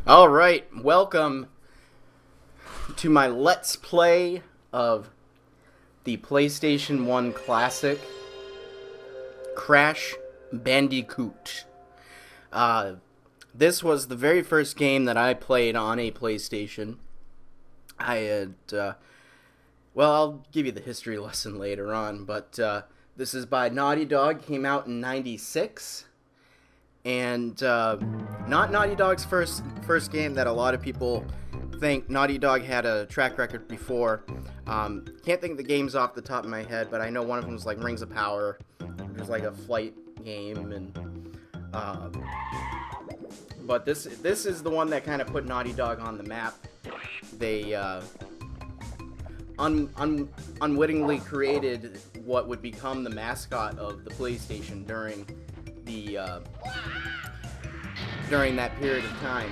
Alright, welcome to my Let's Play of the PlayStation 1 classic, Crash Bandicoot. This was the very first game that I played on a PlayStation. Well, I'll give you the history lesson later on, but this is by Naughty Dog, came out in '96. And not Naughty Dog's first game that a lot of people think. Naughty Dog had a track record before. Can't think of the games off the top of my head, but I know one of them was like Rings of Power. It was like a flight game, and but this is the one that kind of put Naughty Dog on the map. They unwittingly created what would become the mascot of the PlayStation during that period of time.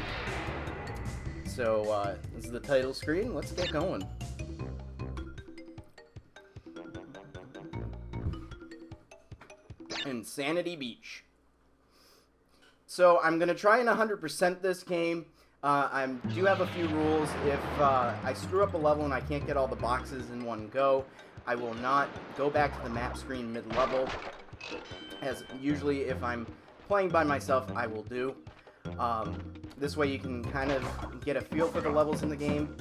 So this is the title screen. Let's get going. Insanity Beach. So I'm gonna try and 100% this game. I do have a few rules. If I screw up a level and I can't get all the boxes in one go, I will not go back to the map screen mid-level, as usually if I'm playing by myself I will do. This way you can kind of get a feel for the levels in the game,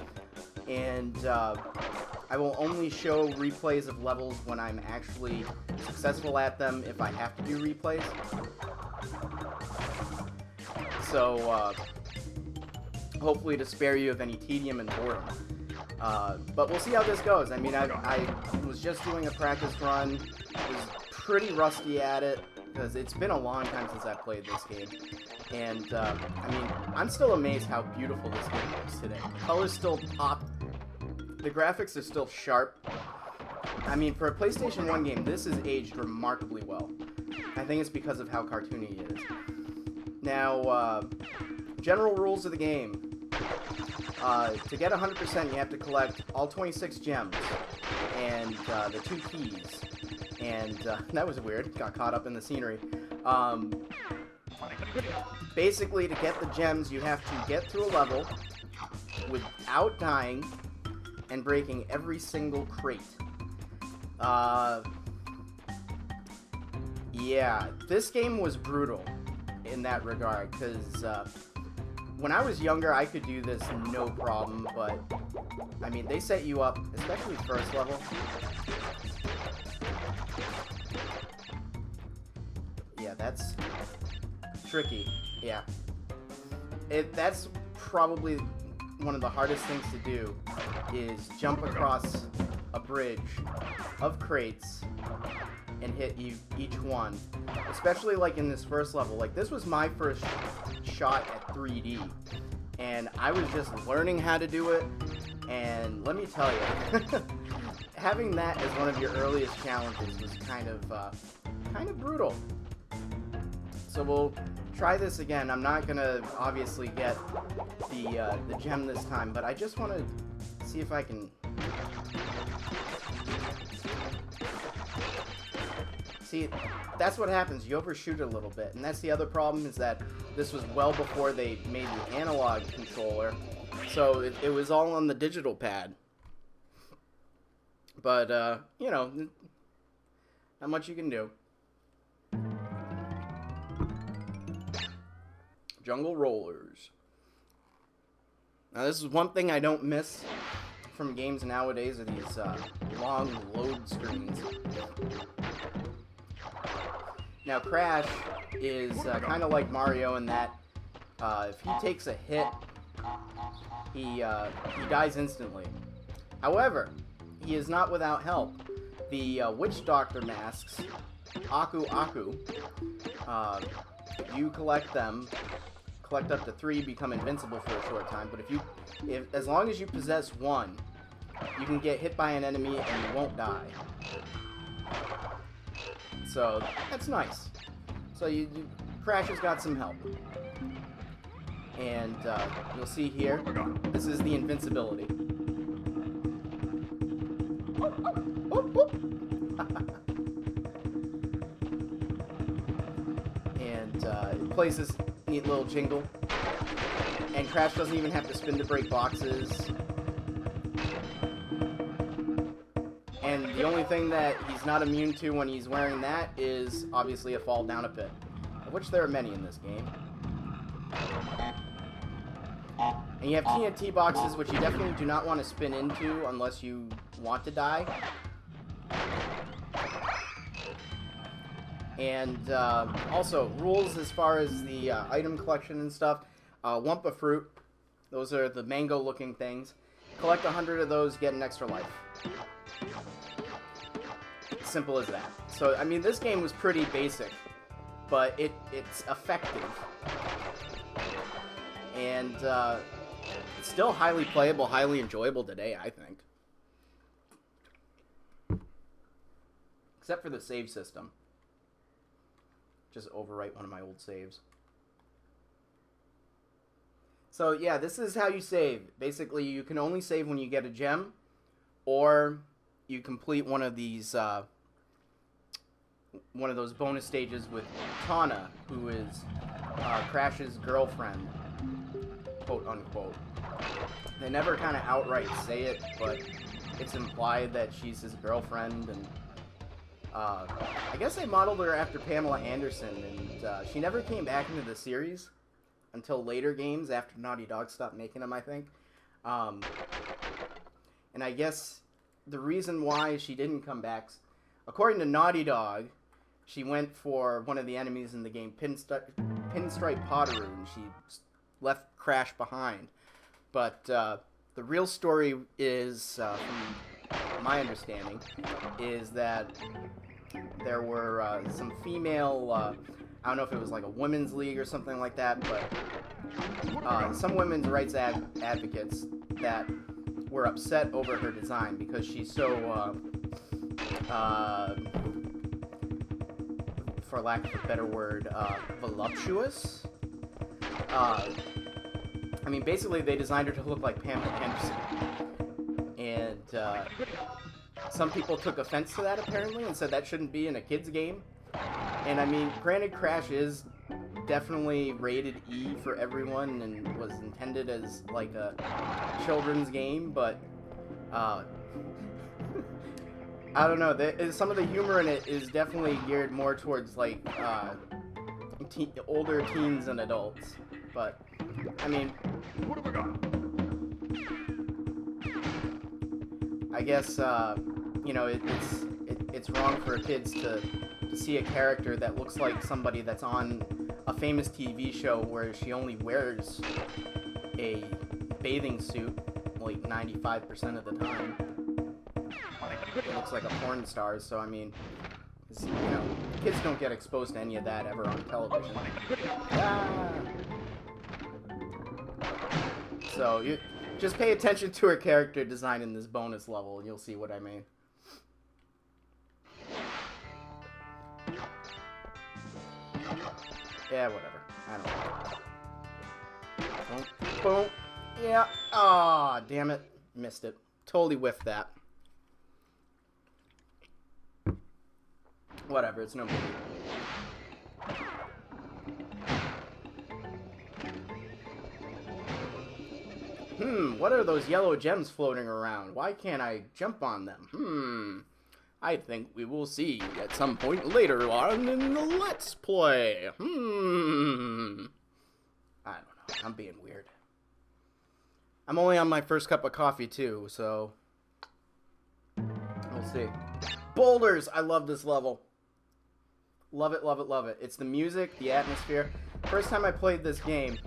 and I will only show replays of levels when I'm actually successful at them if I have to do replays. So hopefully to spare you of any tedium and boredom. But we'll see how this goes. I mean, I was just doing a practice run, was pretty rusty at it, because it's been a long time since I played this game. And, I mean, I'm still amazed how beautiful this game looks today. The colors still pop. The graphics are still sharp. I mean, for a PlayStation 1 game, this is aged remarkably well. I think it's because of how cartoony it is. Now, general rules of the game. To get 100%, you have to collect all 26 gems and the 2 keys. And that was weird. Got caught up in the scenery. Basically, to get the gems, you have to get through a level without dying and breaking every single crate. Yeah, this game was brutal in that regard, because when I was younger, I could do this no problem, but, I mean, they set you up, especially first level. Yeah, that's tricky. Yeah. That's probably one of the hardest things to do, is jump across a bridge of crates and hit each one. Especially like in this first level. Like, this was my first shot at 3D, and I was just learning how to do it, and let me tell you, having that as one of your earliest challenges was kind of brutal. So we'll try this again. I'm not gonna obviously get the gem this time, but I just want to see if I can. See, that's what happens. You overshoot it a little bit, and that's the other problem, is that this was well before they made the analog controller, so it was all on the digital pad. But you know, not much you can do. Jungle Rollers. Now, this is one thing I don't miss from games nowadays, are these long load screens. Now, Crash is kind of like Mario in that if he takes a hit, he dies instantly. However, he is not without help. The Witch Doctor masks, Aku Aku, if you collect them, collect up to 3, become invincible for a short time. But as long as you possess one, you can get hit by an enemy and you won't die. So that's nice. So Crash has got some help, and you'll see here, this is the invincibility. And it plays this neat little jingle. And Crash doesn't even have to spin to break boxes. And the only thing that he's not immune to when he's wearing that is obviously a fall down a pit, of which there are many in this game. And you have TNT boxes, which you definitely do not want to spin into unless you want to die. And also, rules as far as the item collection and stuff. Wumpa fruit. Those are the mango-looking things. Collect 100 of those, get an extra life. Simple as that. So, I mean, this game was pretty basic, but it's effective. And it's still highly playable, highly enjoyable today, I think. Except for the save system. Just overwrite one of my old saves. So yeah, this is how you save. Basically, you can only save when you get a gem, or you complete one of these, one of those bonus stages with Tana, who is Crash's girlfriend, quote unquote. They never kind of outright say it, but it's implied that she's his girlfriend, and I guess they modeled her after Pamela Anderson, and she never came back into the series until later games after Naughty Dog stopped making them, I think. And I guess the reason why she didn't come back, according to Naughty Dog, she went for one of the enemies in the game, Pinstripe Pottery, and she left Crash behind. But the real story is, from my understanding, is that there were some female, I don't know if it was like a women's league or something like that, but some women's rights advocates that were upset over her design because she's so, for lack of a better word, voluptuous. I mean, basically they designed her to look like Pamela Anderson. And some people took offense to that, apparently, and said that shouldn't be in a kid's game. And I mean, granted, Crash is definitely rated E for everyone and was intended as like a children's game, but I don't know, some of the humor in it is definitely geared more towards like older teens and adults. But I mean, what have I got? I guess you know, it's wrong for kids to see a character that looks like somebody that's on a famous TV show where she only wears a bathing suit like 95% of the time. It looks like a porn star, so I mean, you know, kids don't get exposed to any of that ever on television. Ah. So you just pay attention to her character design in this bonus level, and you'll see what I mean. Yeah, whatever. I don't know. Boom. Boom. Yeah. Aw, damn it. Missed it. Totally whiffed that. Whatever, it's no biggie. What are those yellow gems floating around? Why can't I jump on them? I think we will see at some point later on in the Let's Play. I don't know. I'm being weird. I'm only on my first cup of coffee, too, so we'll see. Boulders! I love this level. Love it, love it, love it. It's the music, the atmosphere. First time I played this game,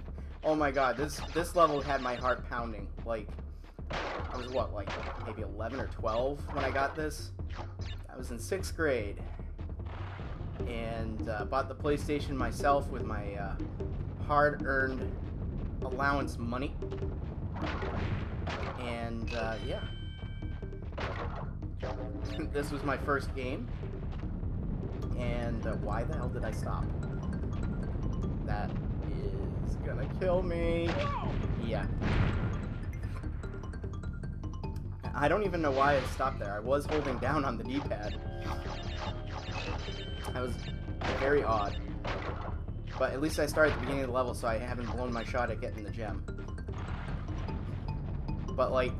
oh my god, this level had my heart pounding. Like, I was what, like maybe 11 or 12 when I got this? I was in 6th grade. And bought the PlayStation myself with my hard-earned allowance money. And yeah. This was my first game. And why the hell did I stop? That is gonna kill me. Yeah. I don't even know why I stopped there. I was holding down on the D-pad. That was very odd. But at least I started at the beginning of the level, so I haven't blown my shot at getting the gem. But, like,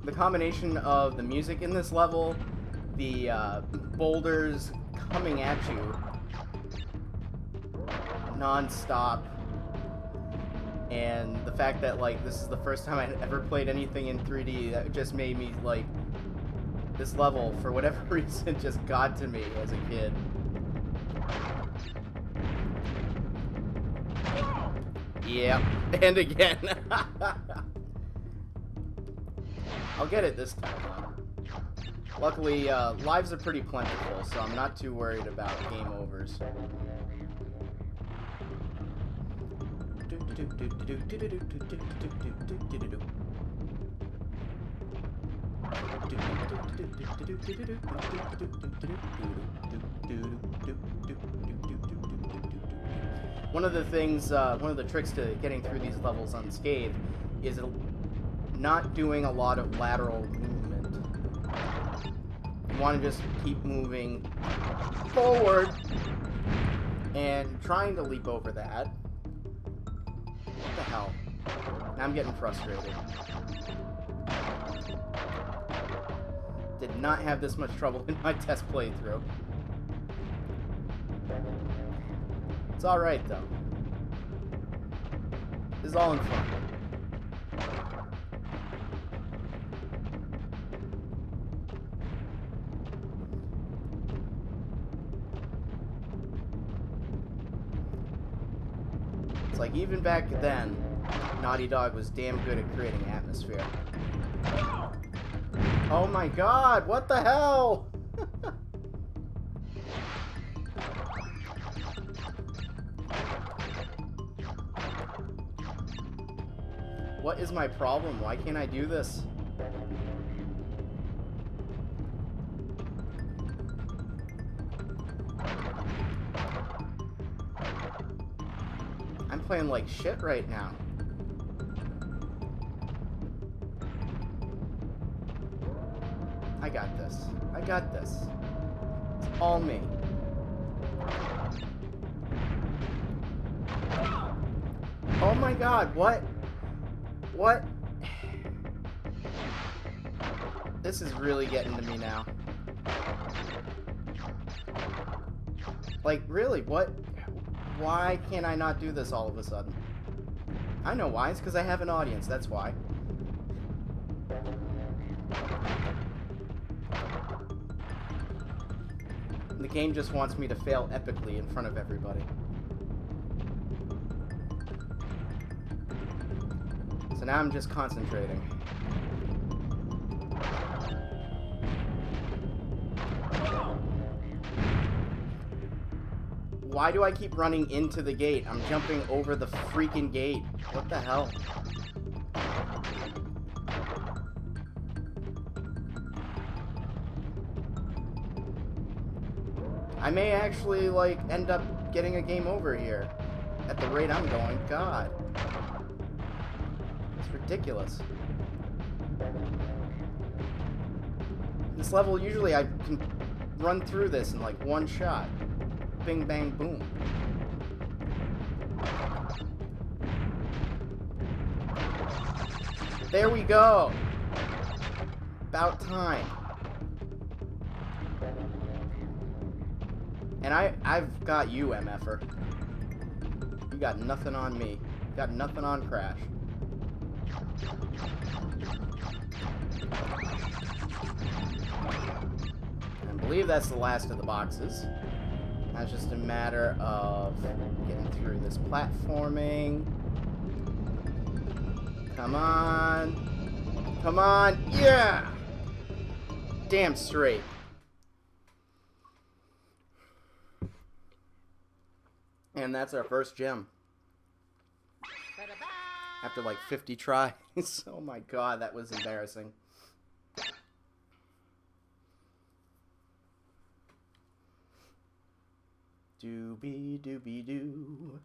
the combination of the music in this level, the boulders coming at you non-stop, and the fact that, like, this is the first time I ever played anything in 3D, that just made me, like, this level, for whatever reason, just got to me as a kid. Yep, and again. I'll get it this time, though. Luckily, lives are pretty plentiful, so I'm not too worried about game overs. One of the things, one of the tricks to getting through these levels unscathed is not doing a lot of lateral movement. You want to just keep moving forward and trying to leap over that. What the hell? Now I'm getting frustrated. Did not have this much trouble in my test playthrough. It's alright, though. This is all in fun. It's like, even back then, Naughty Dog was damn good at creating atmosphere. Oh my god, what the hell? What is my problem? Why can't I do this? I'm playing like shit right now. I got this. I got this. It's all me. Oh my god, what? What? This is really getting to me now. Like, really, what? Why can't I not do this all of a sudden? I know why, it's because I have an audience, that's why. The game just wants me to fail epically in front of everybody. So now I'm just concentrating. Why do I keep running into the gate? I'm jumping over the freaking gate. What the hell? I may actually, like, end up getting a game over here. At the rate I'm going. God. It's ridiculous. This level, usually I can run through this in, like, one shot. Bing, bang, boom. There we go! About time. And I've got you, MFer. You got nothing on me. You got nothing on Crash. I believe that's the last of the boxes. Now it's just a matter of getting through this platforming. Come on. Come on. Yeah! Damn straight. And that's our first gem. After like 50 tries. Oh my god, that was embarrassing. Doobie doobie doo.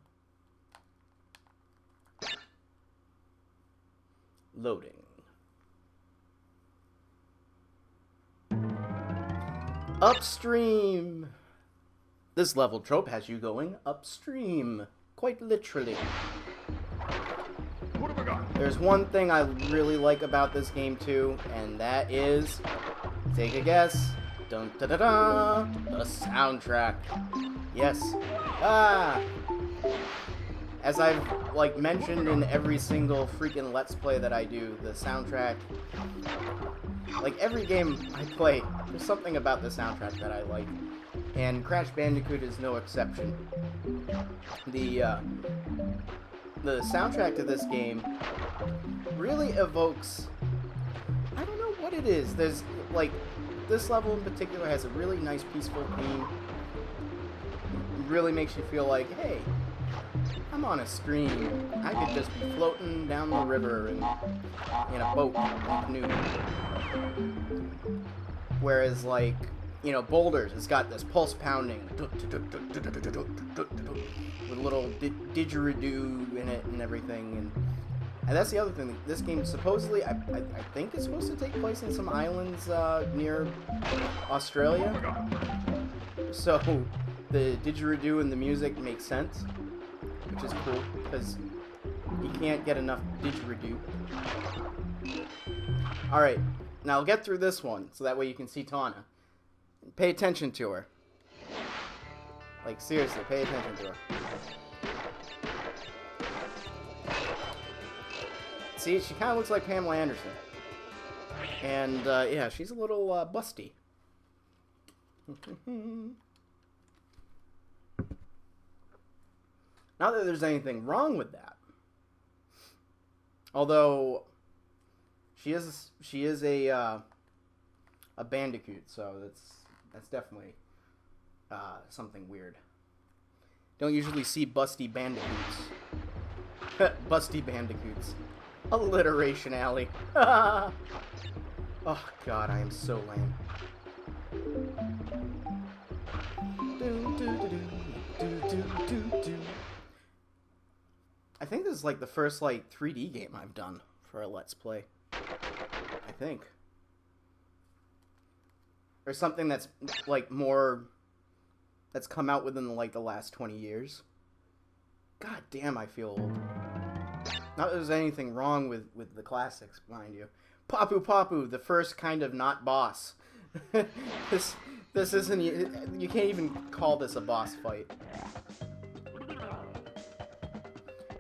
Loading. Upstream. This level trope has you going upstream. Quite literally. There's one thing I really like about this game too, and that is, take a guess, dun da da da, the soundtrack. Yes. As I've like mentioned in every single freaking Let's Play that I do, the soundtrack, like every game I play, there's something about the soundtrack that I like, and Crash Bandicoot is no exception. The soundtrack to this game really evokes, I don't know what it is. There's like, this level in particular has a really nice peaceful theme. It really makes you feel like, hey, I'm on a stream. I could just be floating down the river in a boat, in a canoe. Whereas like, you know, Boulders, it's got this pulse pounding with a little didgeridoo in it and everything, and that's the other thing. This game supposedly, I think, is supposed to take place in some islands near Australia. So the didgeridoo and the music makes sense, which is cool because you can't get enough didgeridoo. All right, now I'll get through this one so that way you can see Tawna. Pay attention to her. Like, seriously, pay attention to her. See, she kind of looks like Pamela Anderson. And, yeah, she's a little, busty. Not that there's anything wrong with that. Although, she is a Bandicoot, so that's definitely something weird. Don't usually see busty bandicoots. Busty bandicoots. Alliteration alley. Oh god, I am so lame. I think this is like the first like 3D game I've done for a Let's Play. I think. Or something that's like more, that's come out within like the last 20 years. God damn, I feel old. Not that there's anything wrong with the classics, mind you. Papu Papu, the first kind of not boss. This isn't, you can't even call this a boss fight.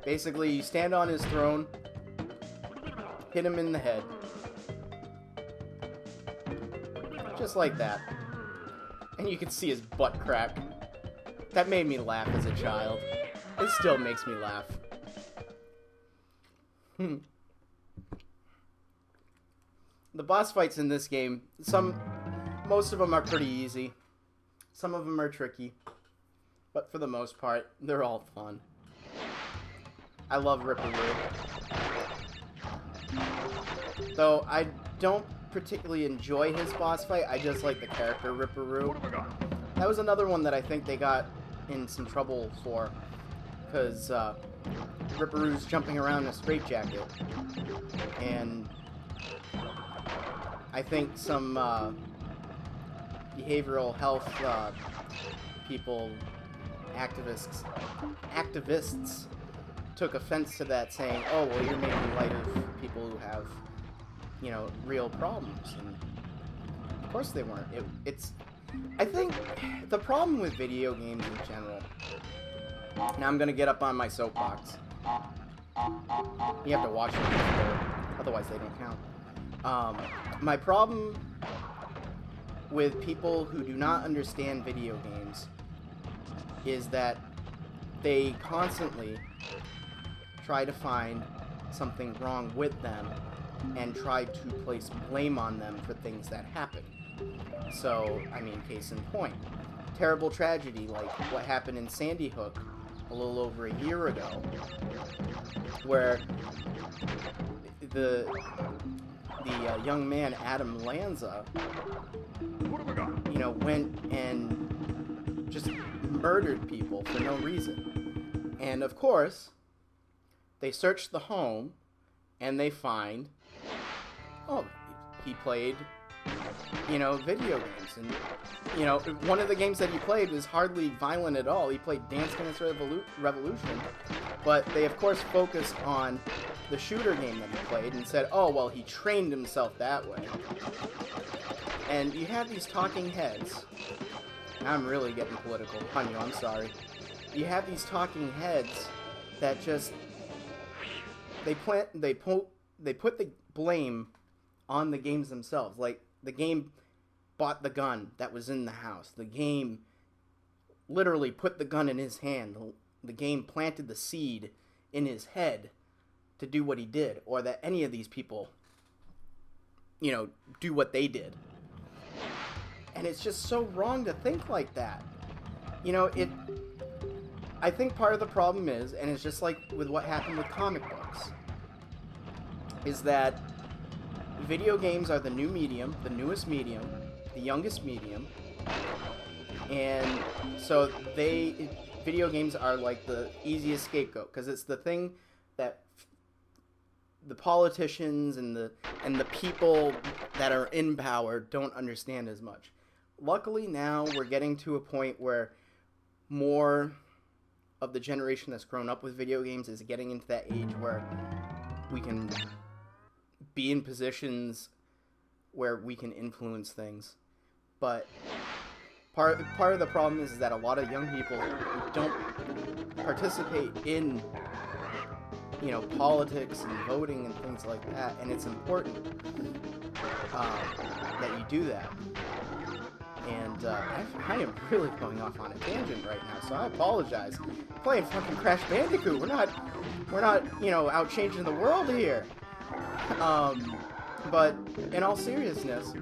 Basically, you stand on his throne, hit him in the head. Just like that. And you can see his butt crack. That made me laugh as a child. It still makes me laugh. The boss fights in this game, most of them are pretty easy. Some of them are tricky. But for the most part, they're all fun. I love Ripperoo. Though I don't particularly enjoy his boss fight, I just like the character Ripperoo. That was another one that I think they got in some trouble for, because Ripperoo's jumping around in a straitjacket, and I think some behavioral health people, activists took offense to that, saying, oh, well, you're making light of people who have, you know, real problems. And of course they weren't. I think the problem with video games in general, now I'm gonna get up on my soapbox. You have to watch them before, otherwise they don't count. My problem with people who do not understand video games is that they constantly try to find something wrong with them and try to place blame on them for things that happen. So, I mean, case in point, terrible tragedy like what happened in Sandy Hook a little over a year ago, where the young man, Adam Lanza, you know, went and just murdered people for no reason. And of course, they search the home and they find, oh, he played you know, video games. And, you know, one of the games that he played was hardly violent at all. He played Dance Dance Revolution, but they, of course, focused on the shooter game that he played and said, oh, well, he trained himself that way. And you have these talking heads. I'm really getting political. Honey, I'm sorry. You have these talking heads that just... They put the blame on the games themselves. Like, the game bought the gun that was in the house. The game literally put the gun in his hand. The game planted the seed in his head to do what he did. Or that any of these people, you know, do what they did. And it's just so wrong to think like that. You know, I think part of the problem is, and it's just like with what happened with comic books, is that video games are the new medium, the newest medium, the youngest medium, and so video games are like the easiest scapegoat, because it's the thing that the politicians and the people that are in power don't understand as much. Luckily now we're getting to a point where more of the generation that's grown up with video games is getting into that age where we can be in positions where we can influence things. But part of the problem is that a lot of young people don't participate in, you know, politics and voting and things like that, and it's important that you do that. And I am really going off on a tangent right now, so I apologize. I'm playing fucking Crash Bandicoot. We're not, you know, out changing the world here. But in all seriousness,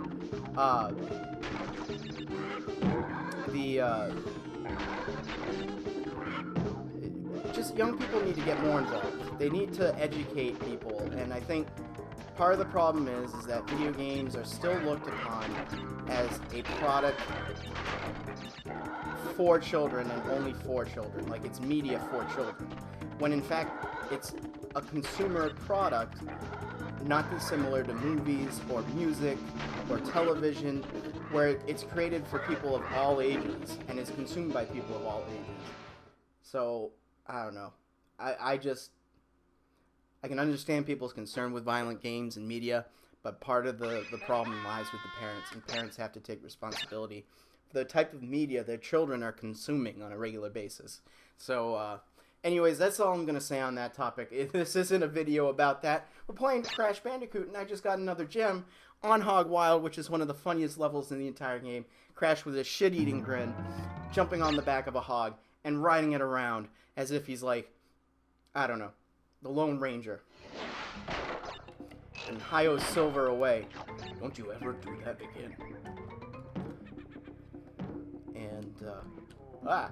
just young people need to get more involved. They need to educate people, and I think part of the problem is that video games are still looked upon as a product for children and only for children. Like, it's media for children. When in fact, it's a consumer product not dissimilar to movies or music or television, where it's created for people of all ages and is consumed by people of all ages. So, I don't know. I can understand people's concern with violent games and media, but part of the problem lies with the parents, and parents have to take responsibility for the type of media their children are consuming on a regular basis. So, anyways, that's all I'm going to say on that topic. This isn't a video about that. We're playing Crash Bandicoot, and I just got another gem on Hog Wild, which is one of the funniest levels in the entire game. Crash with a shit-eating grin, jumping on the back of a hog, and riding it around as if he's like, I don't know, the Lone Ranger. And Hi-Yo Silver away. Don't you ever do that again. And, I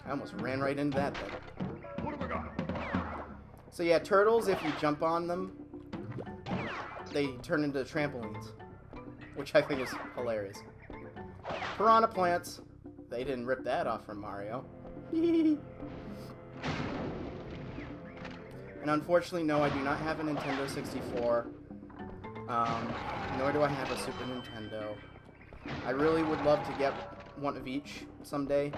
almost ran right into that thing. So yeah, turtles, if you jump on them, they turn into trampolines, which I think is hilarious. Piranha plants, they didn't rip that off from Mario. And unfortunately, no, I do not have a Nintendo 64. Nor do I have a Super Nintendo. I really would love to get one of each someday.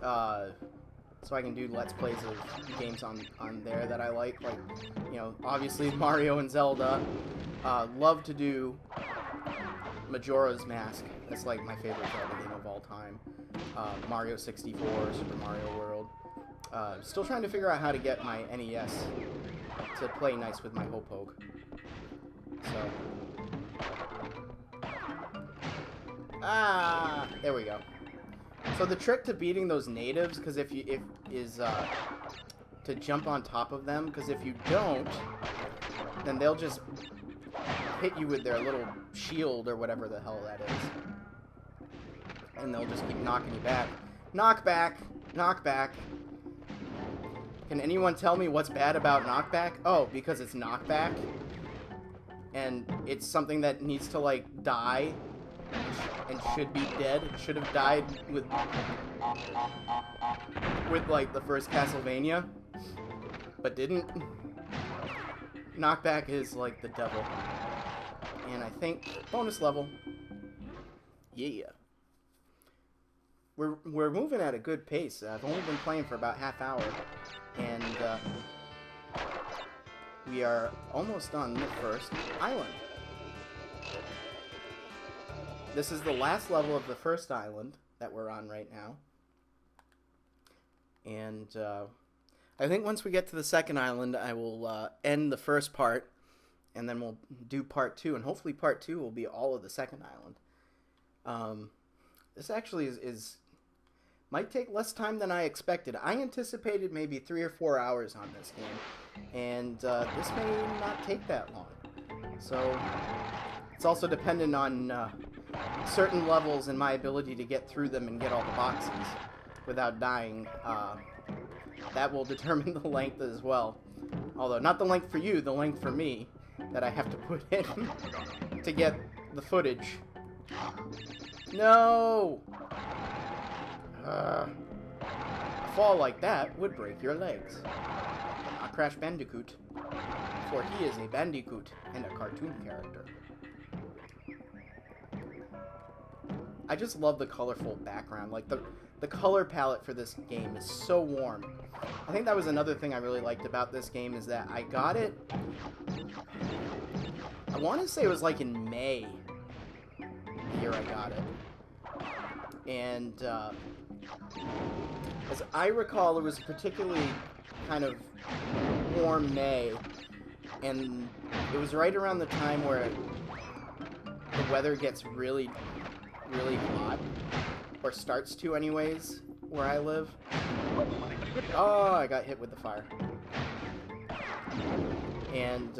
So I can do Let's Plays of games on there that I like. Like, you know, obviously Mario and Zelda. Love to do Majora's Mask. That's like my favorite Zelda game of all time. Mario 64, Super Mario World. Still trying to figure out how to get my NES to play nice with my Hopog. So. There we go. So the trick to beating those natives, because is to jump on top of them, because if you don't, then they'll just hit you with their little shield or whatever the hell that is. And they'll just keep knocking you back. Knockback! Knockback! Can anyone tell me what's bad about knockback? Oh, because it's knockback? And it's something that needs to, like, die and should be dead. It should have died with like, the first Castlevania, but didn't. Knockback is like the devil. and I think bonus level. Yeah. We're moving at a good pace. I've only been playing for about half hour, and we are almost on the first island. This is the last level of the first island that we're on right now. And I think once we get to the second island, I will end the first part, and then we'll do part 2, and hopefully part 2 will be all of the second island. This actually might take less time than I expected. I anticipated maybe 3 or 4 hours on this game, and this may not take that long. So it's also dependent on certain levels and my ability to get through them and get all the boxes without dying. That will determine the length as well. Although not the length for you, the length for me that I have to put in to get the footage. No! A fall like that would break your legs. But not Crash Bandicoot, for he is a Bandicoot and a cartoon character. I just love the colorful background. Like, the color palette for this game is so warm. I think that was another thing I really liked about this game, is that I got it... I want to say it was like in May, the year I got it. And, as I recall, it was a particularly kind of warm May, and it was right around the time where the weather gets really, really hot, or starts to anyways, where I live. Oh, I got hit with the fire. And,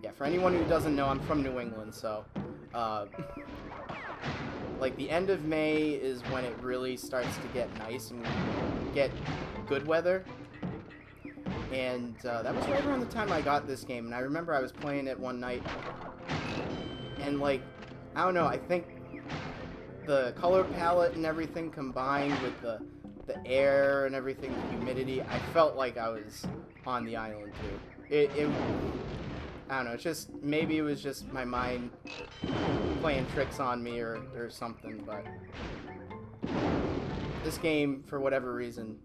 yeah, for anyone who doesn't know, I'm from New England, so, like, the end of May is when it really starts to get nice and get good weather. And that was right around the time I got this game. And I remember I was playing it one night. And, like, I don't know, I think the color palette and everything combined with the air and everything, the humidity, I felt like I was on the island, too. I don't know, it's just, maybe it was just my mind playing tricks on me or something, but this game, for whatever reason,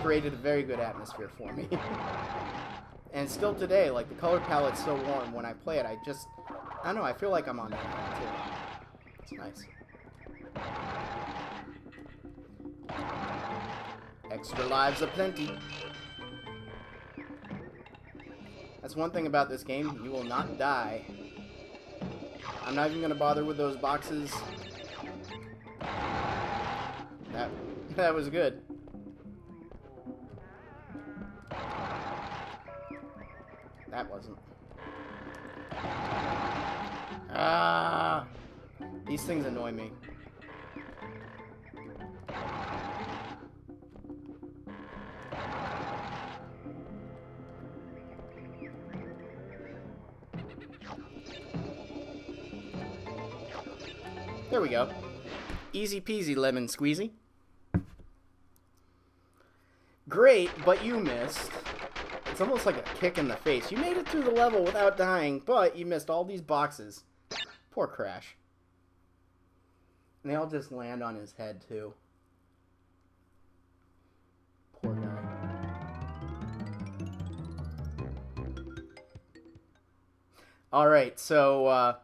created a very good atmosphere for me. And still today, like, the color palette's so warm, when I play it, I don't know, I feel like I'm on that too. It's nice. Extra lives aplenty. That's one thing about this game, you will not die. I'm not even going to bother with those boxes. That was good. That wasn't. Ah! These things annoy me. There we go. Easy peasy lemon squeezy. Great, but you missed. It's almost like a kick in the face. You made it through the level without dying, but you missed all these boxes. Poor Crash. And they all just land on his head, too. Poor guy. Alright, so,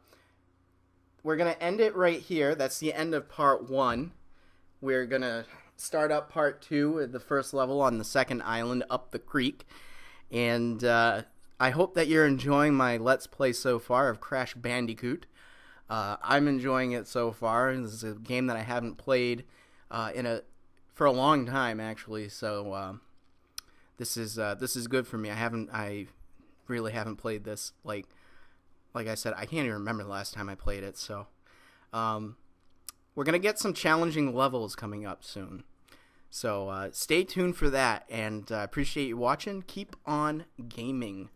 we're going to end it right here. That's the end of part 1. We're going to start up part 2 with the first level on the second island up the creek. And I hope that you're enjoying my Let's Play so far of Crash Bandicoot. I'm enjoying it so far. This is a game that I haven't played for a long time, actually. So this is good for me. I really haven't played this. Like I said, I can't even remember the last time I played it. So we're gonna get some challenging levels coming up soon. So stay tuned for that, and I appreciate you watching. Keep on gaming.